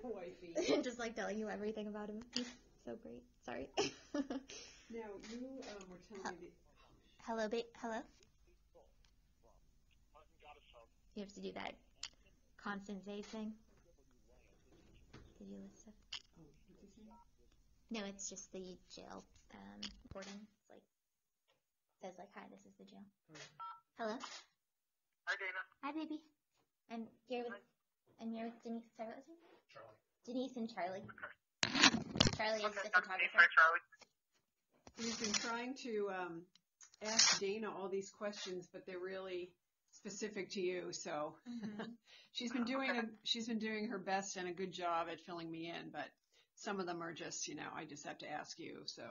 wifey. Just like telling you everything about him. He's so great. Sorry. Now, you were telling me Hello, babe. Hello? You have to do that constant day thing. Did you listen? Oh, what's his name? No, it's just the jail boarding. It's like, says like, hi, this is the jail. Oh. Hello? Hi, Dana. Hi, baby. I'm here with Denise. Sorry, what was her name? Charlie. Denise and Charlie. Charlie is the Hi, photographer. Charlie. We've been trying to ask Dana all these questions, but they're really specific to you. So she's been doing her best and a good job at filling me in, but some of them are just, I just have to ask you. So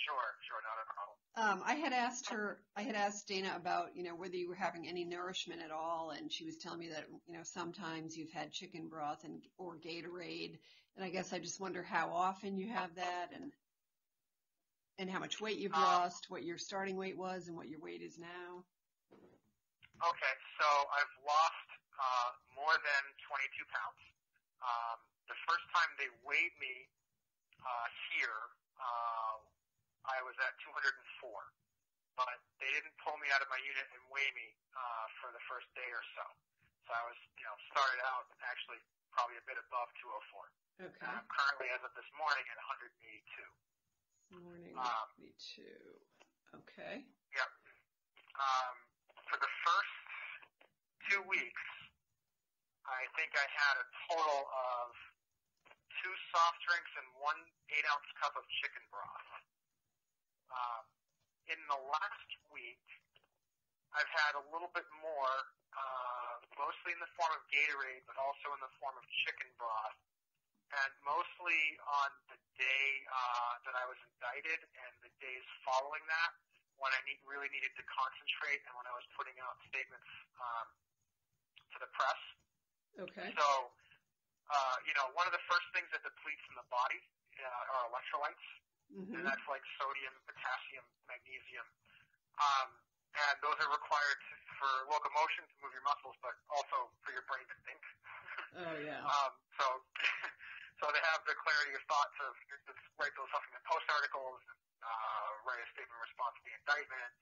Sure, not a problem. I had asked Dana about, whether you were having any nourishment at all, and she was telling me that, sometimes you've had chicken broth or Gatorade, and I guess I just wonder how often you have that, and how much weight you've lost, what your starting weight was, and what your weight is now. Okay, so I've lost more than 22 pounds. The first time they weighed me here, I was at 204, but they didn't pull me out of my unit and weigh me for the first day or so. So I was, started out actually probably a bit above 204. Okay. And I'm currently, as of this morning, at 182. Morning, 182. Okay. Yep. For the first 2 weeks, I think I had a total of 2 soft drinks and 1 8-ounce cup of chicken broth. In the last week, I've had a little bit more, mostly in the form of Gatorade, but also in the form of chicken broth. And mostly on the day that I was indicted and the days following that, when I really needed to concentrate and when I was putting out statements to the press. Okay. So, one of the first things that depletes in the body are electrolytes, and that's like sodium, potassium, magnesium. And those are required for locomotion to move your muscles, but also for your brain to think. Oh, yeah. So they have the clarity of thought to write those Huffington Post articles, write a statement in response to the indictment.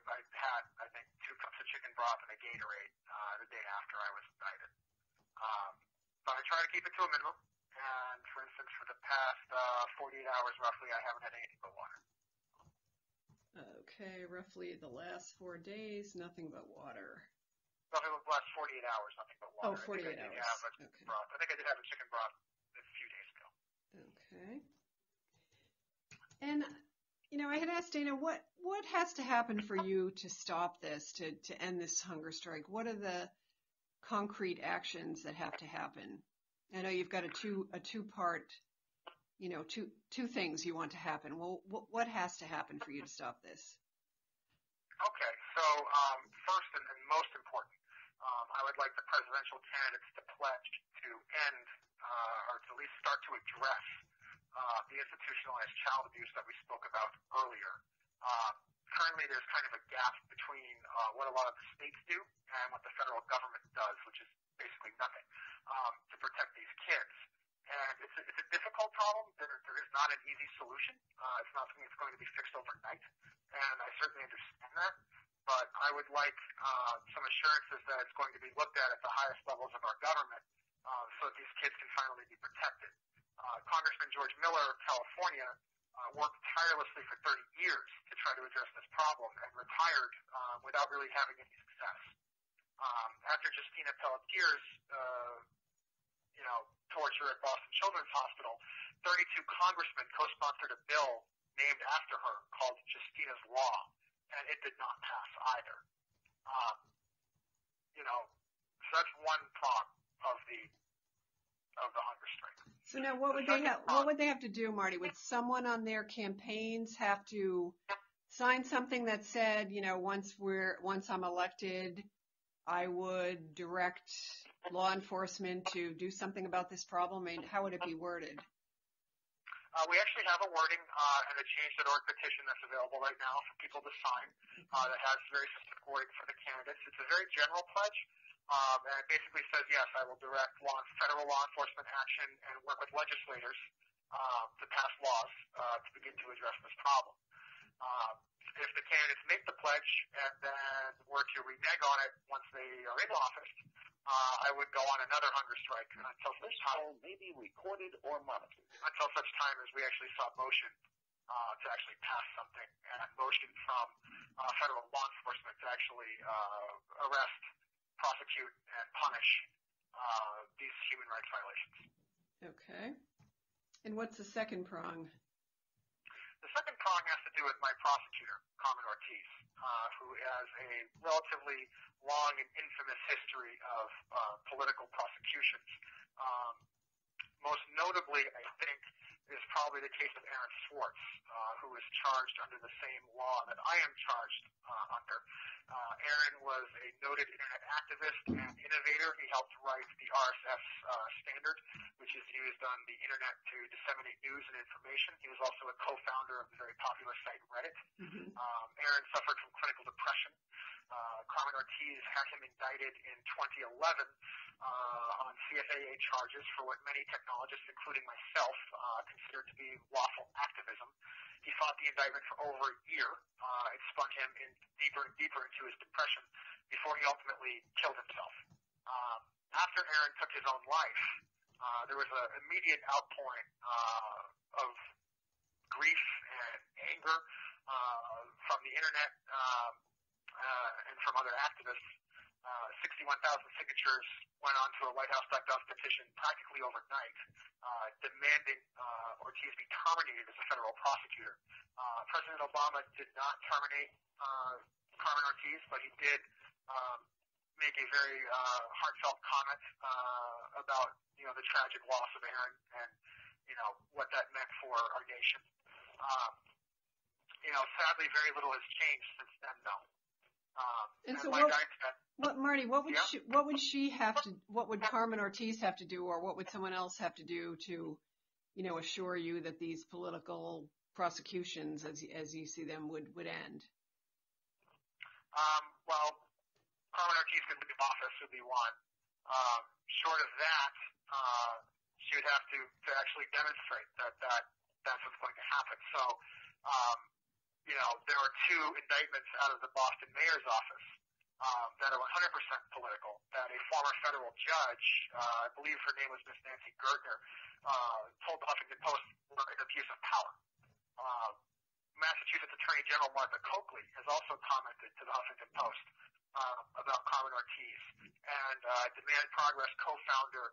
I had, I think, 2 cups of chicken broth and a Gatorade the day after I was indicted. But I try to keep it to a minimum. And, for instance, for the past 48 hours roughly, I haven't had anything but water. Okay, roughly the last 4 days, nothing but water. Roughly the last 48 hours, nothing but water. Oh, 48 hours. Okay. Broth. I think I did have a chicken broth a few days ago. Okay. And, I had asked Dana, what has to happen for you to stop this, to end this hunger strike? What are the concrete actions that have to happen? I know you've got a two-part, two things you want to happen. Well, what has to happen for you to stop this? Okay, so first and most important, I would like the presidential candidates to pledge to end or to at least start to address the institutionalized child abuse that we spoke about earlier. Currently, there's kind of a gap between what a lot of the states do and what the federal government does, which is basically nothing, to protect these kids. And it's a difficult problem. There is not an easy solution. It's not something that's going to be fixed overnight, and I certainly understand that. But I would like some assurances that it's going to be looked at the highest levels of our government so that these kids can finally be protected. Congressman George Miller of California worked tirelessly for 30 years to try to address this problem and retired without really having any success. After Justina Pelletier's torture at Boston Children's Hospital, 32 congressmen co-sponsored a bill named after her called Justina's Law, and it did not pass either. So that's one prong of the hunger strike. So now, what would they have to do, Marty? Would someone on their campaigns have to sign something that said, once I'm elected, I would direct law enforcement to do something about this problem? I mean, how would it be worded? We actually have a wording and a change.org petition that's available right now for people to sign that has very specific wording for the candidates. It's a very general pledge. and it basically says, yes, I will direct federal law enforcement action and work with legislators to pass laws to begin to address this problem. If the candidates make the pledge and then were to renege on it once they are in office, I would go on another hunger strike until such time may be recorded or monitored. Until such time as we actually saw motion to actually pass something, and motion from federal law enforcement to actually arrest, prosecute, and punish these human rights violations. Okay. And what's the second prong? The second prong has to do with my prosecutor, Carmen Ortiz, who has a relatively long and infamous history of political prosecutions. Most notably, I think, is probably the case of Aaron Swartz, who was charged under the same law that I am charged under. Aaron was a noted internet activist and innovator. He helped write the RSS standard, which is used on the internet to disseminate news and information. He was also a co-founder of the very popular site Reddit. Mm-hmm. Aaron suffered from clinical depression. Carmen Ortiz had him indicted in 2011 on CFAA charges for what many technologists, including myself, considered to be lawful activism. He fought the indictment for over a year. It spun him deeper and deeper into his depression before he ultimately killed himself. After Aaron took his own life, there was an immediate outpouring of grief and anger from the internet and from other activists. 61,000 signatures went onto a WhiteHouse.gov petition practically overnight, demanding Ortiz be terminated as a federal prosecutor. President Obama did not terminate Carmen Ortiz, but he did make a very heartfelt comment about the tragic loss of Aaron and what that meant for our nation. Sadly, very little has changed since then, though. And so, like Marty, what would yeah. she have to? What would Carmen Ortiz have to do, or what would someone else have to do to, assure you that these political prosecutions, as you see them, would end? Well, Carmen Ortiz could leave office would be one. Short of that, she would have to actually demonstrate that's what's going to happen. So, there were two indictments out of the Boston mayor's office that are 100% political, that a former federal judge, I believe her name was Miss Nancy Gertner, told the Huffington Post were an abuse of power. Massachusetts Attorney General Martha Coakley has also commented to the Huffington Post about Carmen Ortiz, and Demand Progress co-founder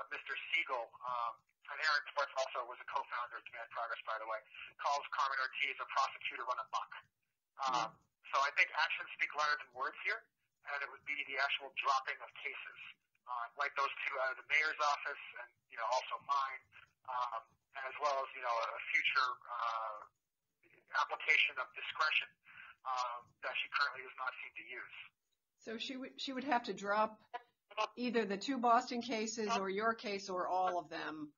Mr. Siegel, and Aaron Swartz also was a co-founder of Demand Progress, by the way, calls Carmen Ortiz a prosecutor run amok. So I think actions speak louder than words here, and it would be the actual dropping of cases, like those two out of the mayor's office, and also mine, as well as a future application of discretion that she currently does not seem to use. So she would have to drop either the two Boston cases or your case or all of them.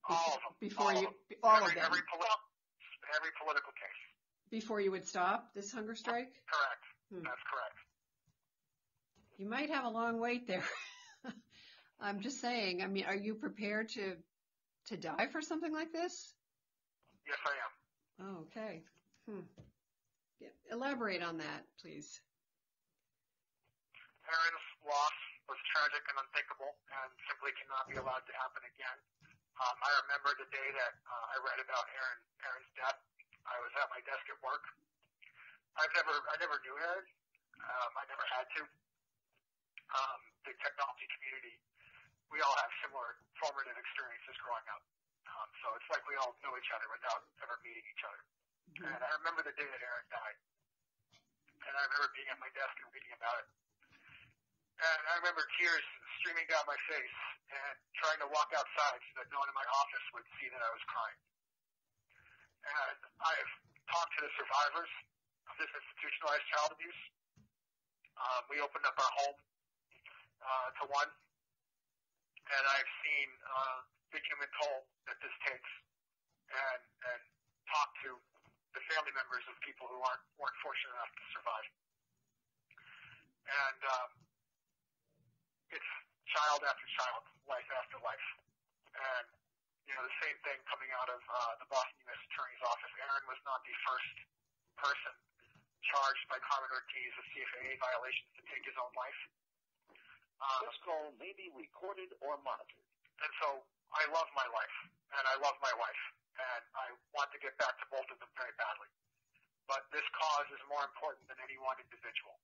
All of them. Before all you, of them. all of them. Every political case. Before you would stop this hunger strike? Correct. That's correct. You might have a long wait there. I'm just saying. I mean, are you prepared to die for something like this? Yes, I am. Oh, okay. Elaborate on that, please. Aaron's loss was tragic and unthinkable and simply cannot be allowed to happen again. I remember the day that I read about Aaron's death. I was at my desk at work. I never knew Aaron. I never had to. The technology community, we all have similar formative experiences growing up. So it's like we all know each other without ever meeting each other. Mm-hmm. And I remember the day that Aaron died. And I remember being at my desk and reading about it. And I remember tears streaming down my face and trying to walk outside so that no one in my office would see that I was crying. And I've talked to the survivors of this institutionalized child abuse. We opened up our home to one, and I've seen the human toll that this takes, and talked to the family members of people who weren't fortunate enough to survive. And it's child after child, life after life. And, the same thing coming out of the Boston U.S. Attorney's Office. Aaron was not the first person charged by Carmen Ortiz with CFAA violations to take his own life. This call may be recorded or monitored. And so I love my life, and I love my wife, and I want to get back to both of them very badly. But this cause is more important than any one individual.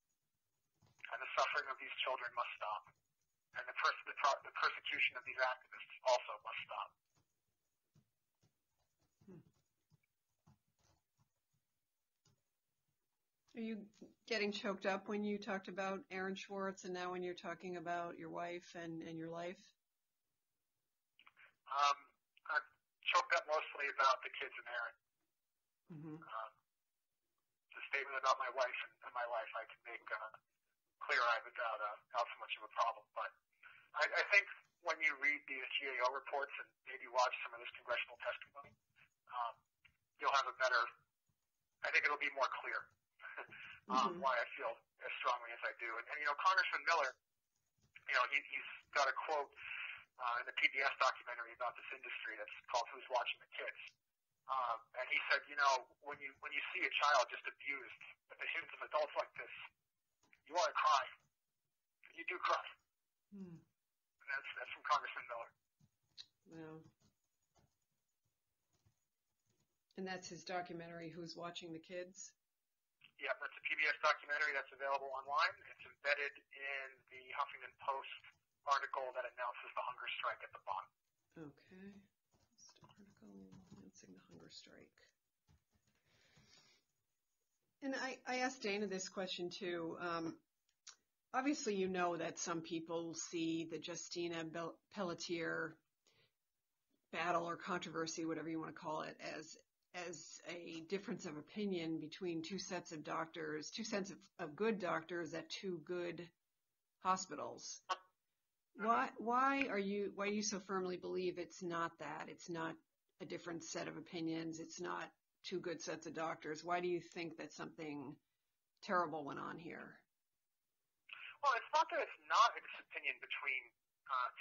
And the suffering of these children must stop. And the persecution of these activists also must stop. Are you getting choked up when you talked about Aaron Schwartz and now when you're talking about your wife and your life? I'm choked up mostly about the kids and Aaron. Mm-hmm. The statement about my wife and my life I can make clear-eyed without so much of a problem. But I think when you read these GAO reports and maybe watch some of this congressional testimony, you'll have I think it'll be more clear why I feel as strongly as I do. And Congressman Miller, he's got a quote in the PBS documentary about this industry that's called Who's Watching the Kids? And he said, when you see a child just abused at the hands of adults like this, you want to cry. You do cry. Hmm. And that's from Congressman Miller. Wow. And that's his documentary, Who's Watching the Kids? Yeah, that's a PBS documentary that's available online. It's embedded in the Huffington Post article that announces the hunger strike at the bottom. Okay. Post article announcing the hunger strike. And I asked Dana this question too. Obviously, you know that some people see the Justina Pelletier battle or controversy, whatever you want to call it, as a difference of opinion between two sets of doctors, two sets of good doctors at two good hospitals. Why do you so firmly believe it's not that? It's not a different set of opinions. It's not two good sets of doctors. Why do you think that something terrible went on here? Well, it's not that it's not a disopinion between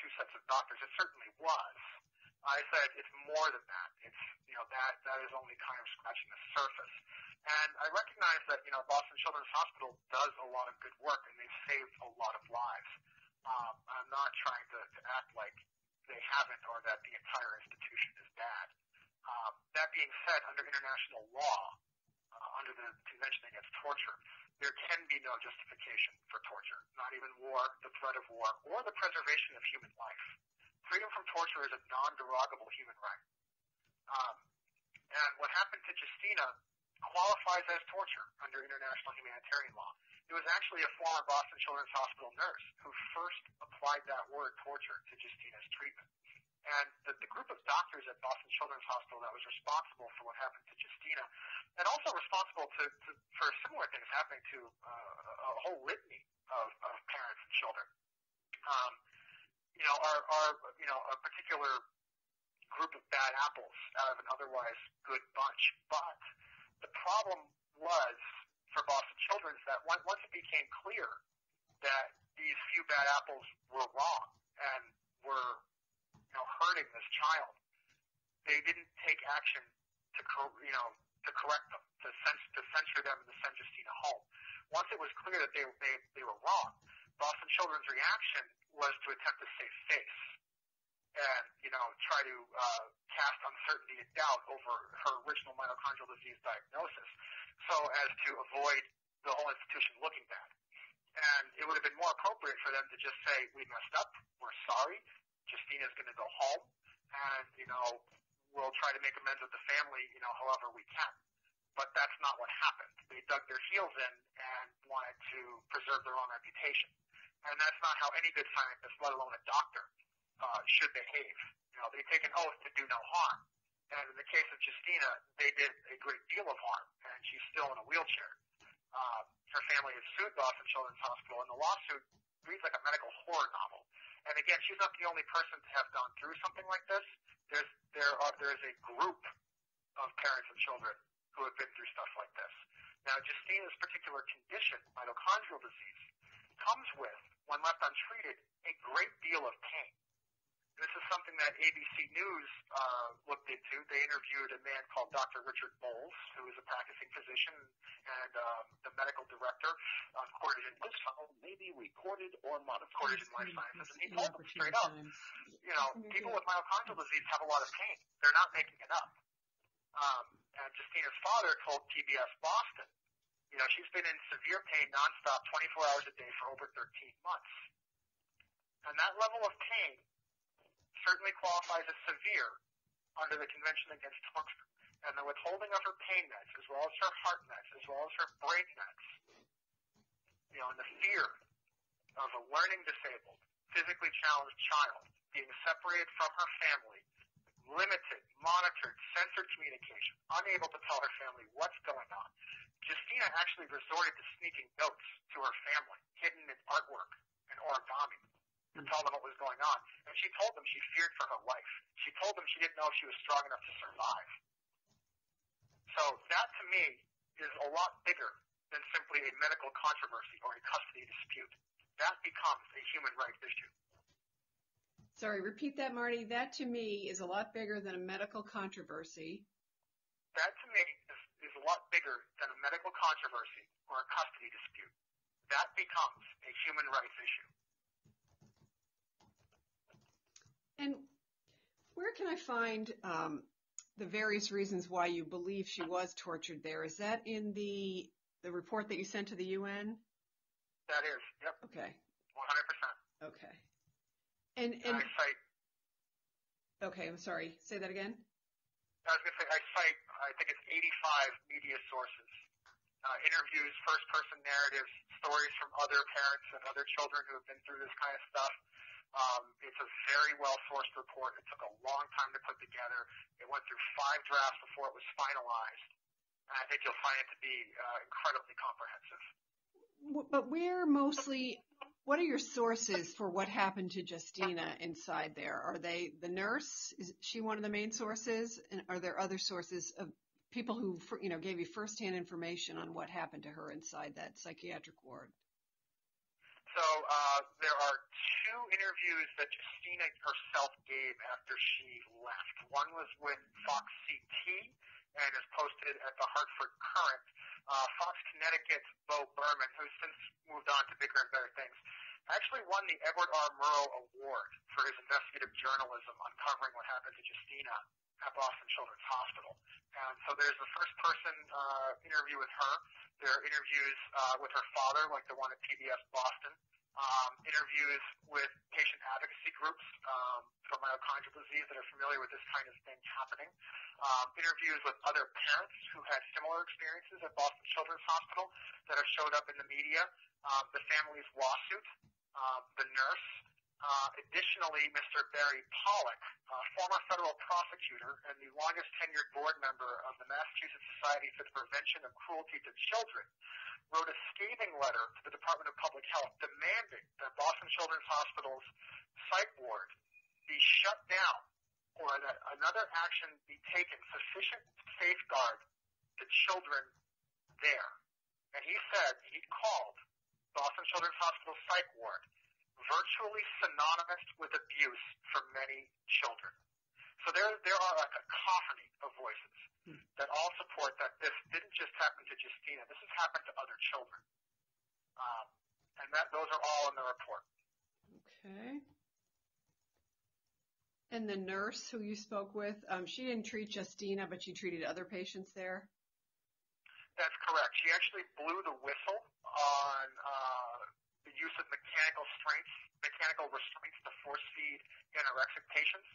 two sets of doctors. It certainly was. I said it's more than that. It's, that is only kind of scratching the surface. And I recognize that, Boston Children's Hospital does a lot of good work and they've saved a lot of lives. I'm not trying to act like they haven't or that the entire institution is bad. That being said, under international law, under the Convention Against Torture, there can be no justification for torture, not even war, the threat of war, or the preservation of human life. Freedom from torture is a non-derogable human right. And what happened to Justina qualifies as torture under international humanitarian law. It was actually a former Boston Children's Hospital nurse who first applied that word torture to Justina's treatment. And the group of doctors at Boston Children's Hospital that was responsible for what happened to Justina, and also responsible for similar things happening to a whole litany of parents and children, are a particular group of bad apples out of an otherwise good bunch. But the problem was for Boston Children's that once it became clear that these few bad apples were wrong and were hurting this child, they didn't take action to correct them, to censure them and to send Justina home. Once it was clear that they were wrong, Boston Children's reaction was to attempt to save face and try to cast uncertainty and doubt over her original mitochondrial disease diagnosis, so as to avoid the whole institution looking bad. And it would have been more appropriate for them to just say, we messed up, we're sorry, Justina's going to go home, and, we'll try to make amends with the family, however we can. But that's not what happened. They dug their heels in and wanted to preserve their own reputation. And that's not how any good scientist, let alone a doctor, should behave. They take an oath to do no harm. And in the case of Justina, they did a great deal of harm, and she's still in a wheelchair. Her family has sued Boston Children's Hospital, and the lawsuit reads like a medical horror novel. And again, she's not the only person to have gone through something like this. There is a group of parents and children who have been through stuff like this. Now, Justina's particular condition, mitochondrial disease, comes with, when left untreated, a great deal of pain. This is something that ABC News looked into. They interviewed a man called Dr. Richard Bowles, who is a practicing physician and the medical director, quoted in Life Sciences, Maybe recorded or modified. quoted in Life Sciences, and he told them straight up, people with myocardial disease have a lot of pain. They're not making it up. And Justina's father told PBS Boston, she's been in severe pain nonstop 24 hours a day for over 13 months. And that level of pain certainly qualifies as severe under the Convention Against Torture. And the withholding of her pain meds, as well as her heart meds, as well as her brain meds, and the fear of a learning disabled, physically challenged child being separated from her family, limited, monitored, censored communication, unable to tell her family what's going on. Justina actually resorted to sneaking notes to her family, hidden in artwork and origami, to tell them what was going on. And she told them she feared for her life. She told them she didn't know if she was strong enough to survive. So that, to me, is a lot bigger than simply a medical controversy or a custody dispute. That becomes a human rights issue. Sorry, repeat that, Marty. That, to me, is a lot bigger than a medical controversy. That, to me, is a lot bigger than a medical controversy or a custody dispute. That becomes a human rights issue. And where can I find the various reasons why you believe she was tortured there? Is that in the report that you sent to the UN? That is, yep. Okay. 100%. Okay. And I cite. Okay, I'm sorry. Say that again. I was going to say I cite. I think it's 85 media sources, interviews, first-person narratives, stories from other parents and other children who have been through this kind of stuff. It's a very well-sourced report. It took a long time to put together. It went through 5 drafts before it was finalized. And I think you'll find it to be incredibly comprehensive. But what are your sources for what happened to Justina inside there? Are they the nurse? Is she one of the main sources? And are there other sources of people who, gave you firsthand information on what happened to her inside that psychiatric ward? So there are 2 interviews that Justina herself gave after she left. One was with Fox CT and is posted at the Hartford Courant. Fox Connecticut's Bo Berman, who's since moved on to bigger and better things, actually won the Edward R. Murrow Award for his investigative journalism uncovering what happened to Justina at Boston Children's Hospital. And so there's the first-person interview with her. There are interviews with her father, like the one at PBS Boston. Interviews with patient advocacy groups for myocardial disease that are familiar with this kind of thing happening. Interviews with other parents who had similar experiences at Boston Children's Hospital that have showed up in the media. The family's lawsuit, the nurse. Additionally, Mr. Barry Pollock, former federal prosecutor and the longest tenured board member of the Massachusetts Society for the Prevention of Cruelty to Children, wrote a scathing letter to the Department of Public Health demanding that Boston Children's Hospital's psych ward be shut down or that another action be taken sufficient to safeguard the children there. And he said he called Boston Children's Hospital psych ward virtually synonymous with abuse for many children. So there are a cacophony of voices that all support that this didn't just happen to Justina. This has happened to other children. And those are all in the report. Okay. And the nurse who you spoke with, she didn't treat Justina, but she treated other patients there? That's correct. She actually blew the whistle on the use of mechanical restraints to force feed anorexic patients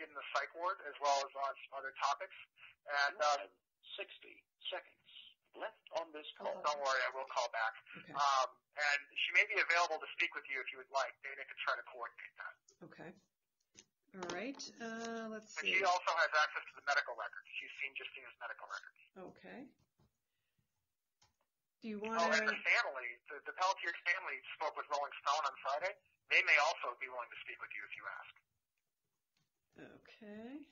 in the psych ward, as well as on some other topics. And 60 seconds left on this call. Don't worry, I will call back. Okay. And she may be available to speak with you if you would like. They could try to coordinate that. Okay. All right. Let's And see. she also has access to the medical records. She's seen Justina's medical records. Okay. Do you want and the family, the Pelletier family spoke with Rolling Stone on Friday. They may also be willing to speak with you if you ask. Okay.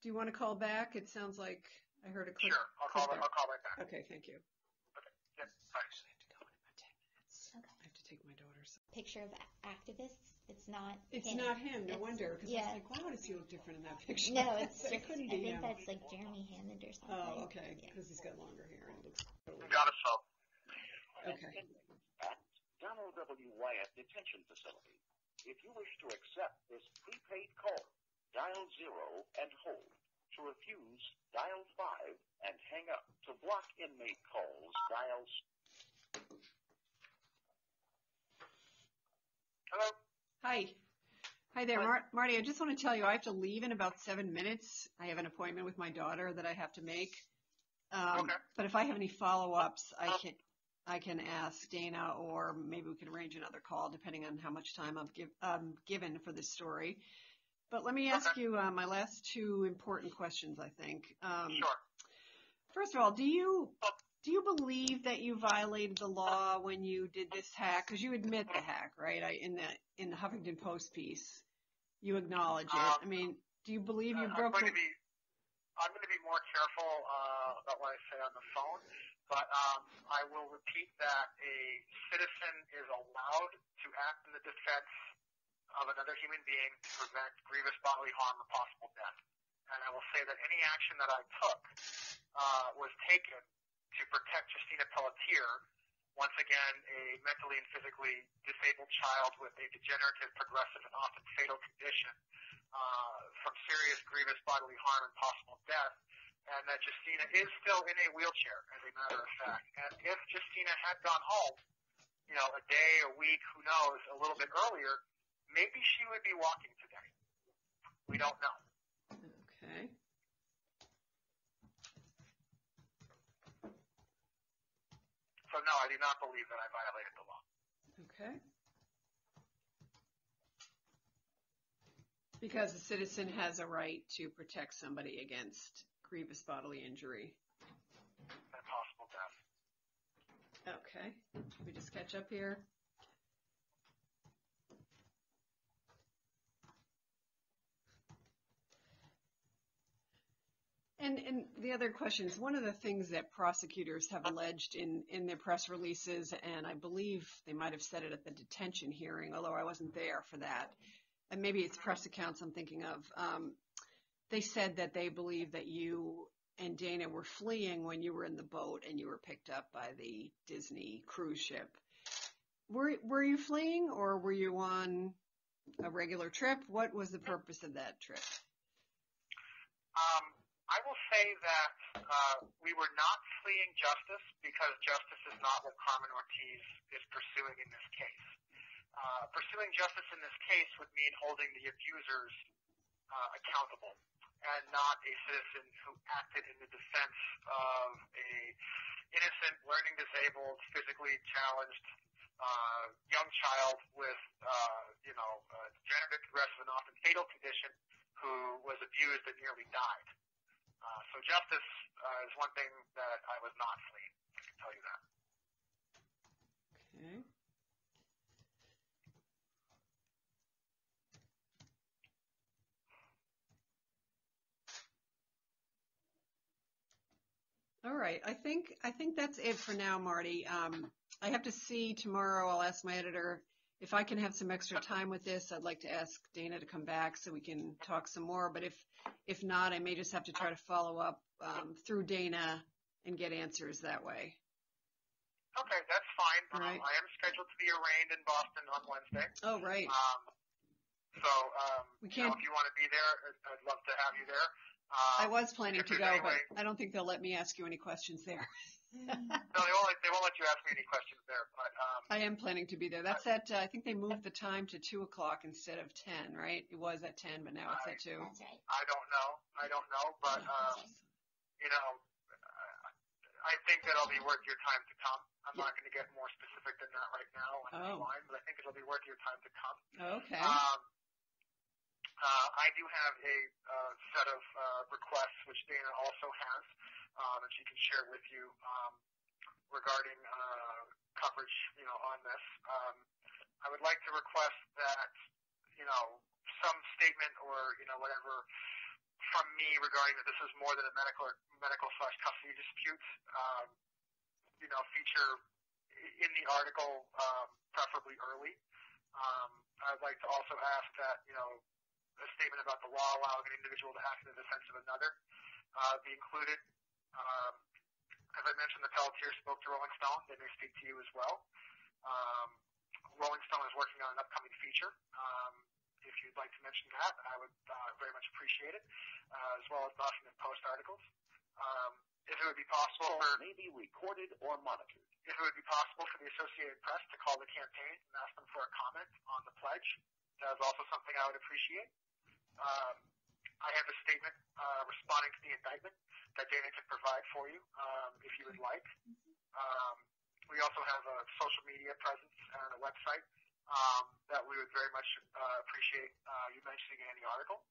Do you want to call back? It sounds like I heard a click. Sure. I'll call right back. Okay, thank you. Okay. Yep. Bye. picture of activists. It's not. It's him. not him. No It's- wonder. Because yeah. I was like, why does he look different in that picture? No, it's So it just. couldn't I be think him. that's like Jeremy Hammond or something. Oh, okay. Yeah. Because he's got longer hair and looks totally. Gottesfeld. Okay. At Donald W. Wyatt Detention Facility. If you wish to accept this prepaid call, dial 0 and hold. To refuse, dial 5 and hang up. To block inmate calls, dial... Hello? Hi. Hi there, Marty. I just want to tell you I have to leave in about 7 minutes. I have an appointment with my daughter that I have to make. Okay. But if I have any follow-ups, I can ask Dana, or maybe we can arrange another call depending on how much time I'm given for this story. But let me ask you my last two important questions, I think. Sure. First of all, do you believe that you violated the law when you did this hack? Because you admit the hack, right? In the Huffington Post piece, you acknowledge it. I mean, do you believe you broke the... I'm going to be more careful about what I say on the phone, but I will repeat that a citizen is allowed to act in the defense of another human being to prevent grievous bodily harm or possible death. And I will say that any action that I took was taken to protect Justina Pelletier, once again, a mentally and physically disabled child with a degenerative, progressive, and often fatal condition, from serious grievous bodily harm and possible death, and that Justina is still in a wheelchair, as a matter of fact. And if Justina had gone home, a day, a week, who knows, a little bit earlier, maybe she would be walking today. We don't know. Okay. So no, I do not believe that I violated the law. Okay. Because a citizen has a right to protect somebody against grievous bodily injury. And possible death. Okay. Let me just catch up here. And the other question is, one of the things that prosecutors have alleged in their press releases, and I believe they might have said it at the detention hearing, although I wasn't there for that, and maybe it's press accounts I'm thinking of, they said that they believe that you and Dana were fleeing when you were in the boat and you were picked up by the Disney cruise ship. Were you fleeing, or were you on a regular trip? What was the purpose of that trip? I will say that we were not fleeing justice, because justice is not what Carmen Ortiz is pursuing in this case. Pursuing justice in this case would mean holding the abusers accountable, and not a citizen who acted in the defense of a innocent, learning disabled, physically challenged young child with degenerative, progressive, and often fatal condition who was abused and nearly died. So justice is one thing that I was not fleeing. I can tell you that. Okay. All right. I think that's it for now, Marty. I have to see tomorrow. I'll ask my editor if I can have some extra time with this. I'd like to ask Dana to come back so we can talk some more. But if not, I may just have to try to follow up through Dana and get answers that way. Okay, that's fine. Right. I am scheduled to be arraigned in Boston on Wednesday. Oh, right. So, We can't. if you want to be there, I'd love to have you there. I was planning to go, but anyway, I don't think they'll let me ask you any questions there. No, they won't let you ask me any questions there. But I am planning to be there. That's at, I think they moved the time to 2 o'clock instead of 10, right? It was at 10, but now it's at 2. That's right. I don't know, but I think that it'll be worth your time to come. I'm not going to get more specific than that right now on this line, but I think it'll be worth your time to come. Okay. I do have a set of requests, which Dana also has, and she can share with you regarding coverage, on this. I would like to request that, some statement or, whatever from me regarding that this is more than a medical/custody dispute, feature in the article, preferably early. I'd like to also ask that, a statement about the law allowing an individual to act in the defense of another be included. As I mentioned, the Pelletier spoke to Rolling Stone. They may speak to you as well. Rolling Stone is working on an upcoming feature. If you'd like to mention that, I would very much appreciate it, as well as the Huffington Post articles. If it would be possible may be recorded or monitored. If it would be possible for the Associated Press to call the campaign and ask them for a comment on the pledge, that is also something I would appreciate. I have a statement responding to the indictment that Dana can provide for you if you would like. We also have a social media presence and a website that we would very much appreciate you mentioning in any article.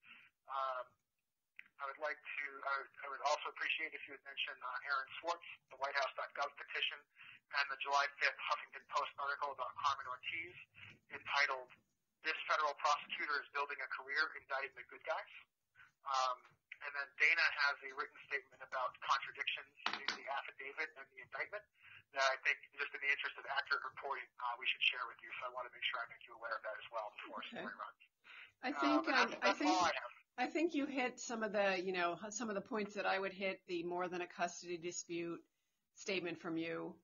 I would also appreciate if you would mention Aaron Swartz, the WhiteHouse.gov petition, and the July 5th Huffington Post article about Carmen Ortiz entitled, "This Federal Prosecutor is Building a Career Indicting the Good Guys." And then Dana has a written statement about contradictions in the affidavit and the indictment that I think, just in the interest of accurate reporting, we should share with you. So I want to make sure I make you aware of that as well before story runs. I think you hit some of the points that I would hit. The more than a custody dispute statement from you,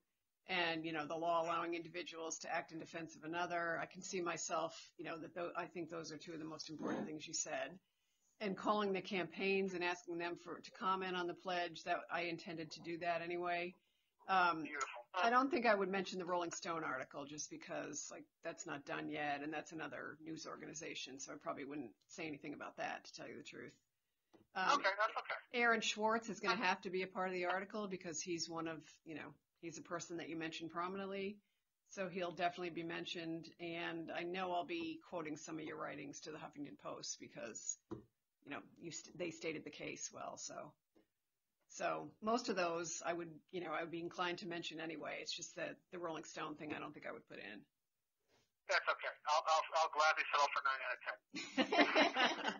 and the law allowing individuals to act in defense of another. I can see myself, I think those are two of the most important things you said. And calling the campaigns and asking them to comment on the pledge, that I intended to do that anyway. Beautiful. I don't think I would mention the Rolling Stone article just because, that's not done yet, and that's another news organization, so I probably wouldn't say anything about that, to tell you the truth. Okay, that's okay. Aaron Swartz is going to have to be a part of the article because he's one of, he's a person that you mentioned prominently, so he'll definitely be mentioned, and I know I'll be quoting some of your writings to the Huffington Post because, they stated the case well, So most of those I would be inclined to mention anyway. It's just that the Rolling Stone thing I don't think I would put in. That's okay. I'll gladly settle for 9 out of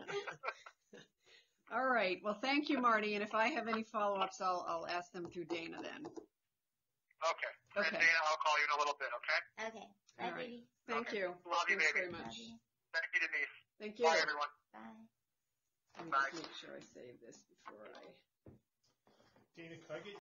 10. All right. Well, thank you, Marty. And if I have any follow-ups, I'll ask them through Dana then. Okay. And Dana, I'll call you in a little bit, okay? Okay. Bye, All right. baby. Thank you. Love you, Thanks baby. very much. Thank you, Denise. Thank you. Bye, everyone. Bye. Let me just make sure I save this before I... Dana, could I get